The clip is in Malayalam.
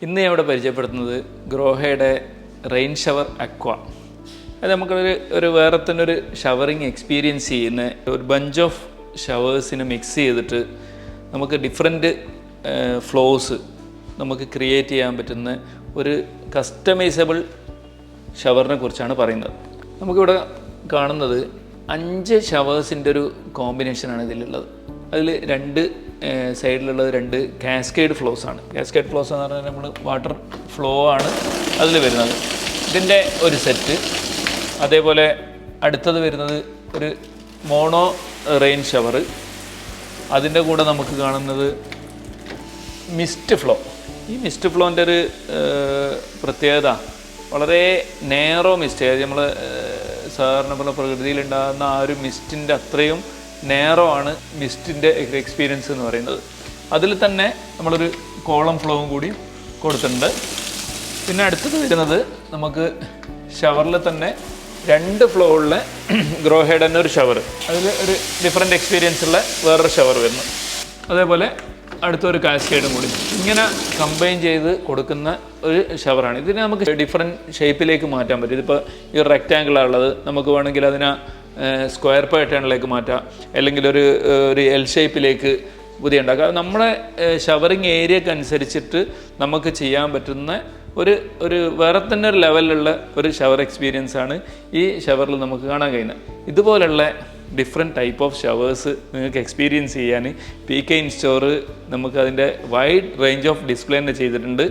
ഇന്ന് ഞാൻ ഇവിടെ പരിചയപ്പെടുത്തുന്നത് ഗ്രോഹയുടെ റെയിൻ ഷവർ അക്വ. അത് നമുക്കൊരു വേറെ തന്നെ ഒരു ഷവറിങ് എക്സ്പീരിയൻസ് ചെയ്യുന്ന ഒരു ബഞ്ച് ഓഫ് ഷവേഴ്സിനെ മിക്സ് ചെയ്തിട്ട് നമുക്ക് ഡിഫറെൻറ്റ് ഫ്ലോസ് നമുക്ക് ക്രിയേറ്റ് ചെയ്യാൻ പറ്റുന്ന ഒരു കസ്റ്റമൈസബിൾ ഷവറിനെ കുറിച്ചാണ് പറയുന്നത്. നമുക്കിവിടെ കാണുന്നത് 5 ഷവേഴ്സിൻ്റെ ഒരു കോമ്പിനേഷനാണ് ഇതിലുള്ളത്. അതിൽ 2 സൈഡിലുള്ളത് 2 കാസ്കേഡ് ഫ്ലോസ് ആണ്. കാസ്കേഡ് ഫ്ലോസ് എന്ന് പറഞ്ഞാൽ നമ്മൾ വാട്ടർ ഫ്ലോ ആണ് അതിൽ വരുന്നത്. ഇതിൻ്റെ ഒരു സെറ്റ്. അതേപോലെ അടുത്തത് വരുന്നത് ഒരു മോണോ റെയിൻ ഷവർ. അതിൻ്റെ കൂടെ നമുക്ക് കാണുന്നത് മിസ്റ്റ് ഫ്ലോ. ഈ മിസ്റ്റ് ഫ്ലോൻ്റെ ഒരു പ്രത്യേകത വളരെ നേറോ മിസ്റ്റ്, അതായത് നമ്മൾ സാധാരണ പോലെ പ്രകൃതിയിലുണ്ടാകുന്ന ആ ഒരു മിസ്റ്റിൻ്റെ അത്രയും നേറോ ആണ് മിസ്റ്റിൻ്റെ എക്സ്പീരിയൻസ് എന്ന് പറയുന്നത്. അതിൽ തന്നെ നമ്മളൊരു കോളം ഫ്ലോവും കൂടി കൊടുത്തിട്ടുണ്ട്. പിന്നെ അടുത്തത് വരുന്നത് നമുക്ക് ഷവറിൽ തന്നെ 2 ഫ്ലോ ഉള്ള ഗ്രോഹയുടെ തന്നെ ഒരു ഷവർ. അതിൽ ഒരു ഡിഫറെൻറ്റ് എക്സ്പീരിയൻസ് ഉള്ള വേറൊരു ഷവർ വരുന്നു. അതേപോലെ അടുത്തൊരു കാസ്കേഡും കൂടി ഇങ്ങനെ കമ്പൈൻ ചെയ്ത് കൊടുക്കുന്ന ഒരു ഷവറാണ്. ഇതിനെ നമുക്ക് ഡിഫറെൻറ്റ് ഷേപ്പിലേക്ക് മാറ്റാൻ പറ്റും. ഇതിപ്പോൾ ഈ റെക്റ്റാങ്കിളാണ് ഉള്ളത്, നമുക്ക് വേണമെങ്കിൽ അതിനെ സ്ക്വയർ പാറ്റേണിലേക്ക് മാറ്റാം, അല്ലെങ്കിൽ ഒരു എൽ ഷേപ്പിലേക്ക് പുതിയ ഉണ്ടാക്കാം. നമ്മളെ ഷവറിങ് ഏരിയക്ക് അനുസരിച്ചിട്ട് നമുക്ക് ചെയ്യാൻ പറ്റുന്ന ഒരു വേറെ തന്നെ ഒരു ലെവലിലുള്ള ഒരു ഷവർ എക്സ്പീരിയൻസ് ആണ് ഈ ഷവറിൽ നമുക്ക് കാണാൻ കഴിയുന്നത്. ഇതുപോലുള്ള ഡിഫറെൻറ്റ് ടൈപ്പ് ഓഫ് ഷവേഴ്സ് നിങ്ങൾക്ക് എക്സ്പീരിയൻസ് ചെയ്യാൻ PK ഇൻസ്റ്റോർ നമുക്ക് അതിൻ്റെ വൈഡ് റേഞ്ച് ഓഫ് ഡിസ്പ്ലേ തന്നെ ചെയ്തിട്ടുണ്ട്.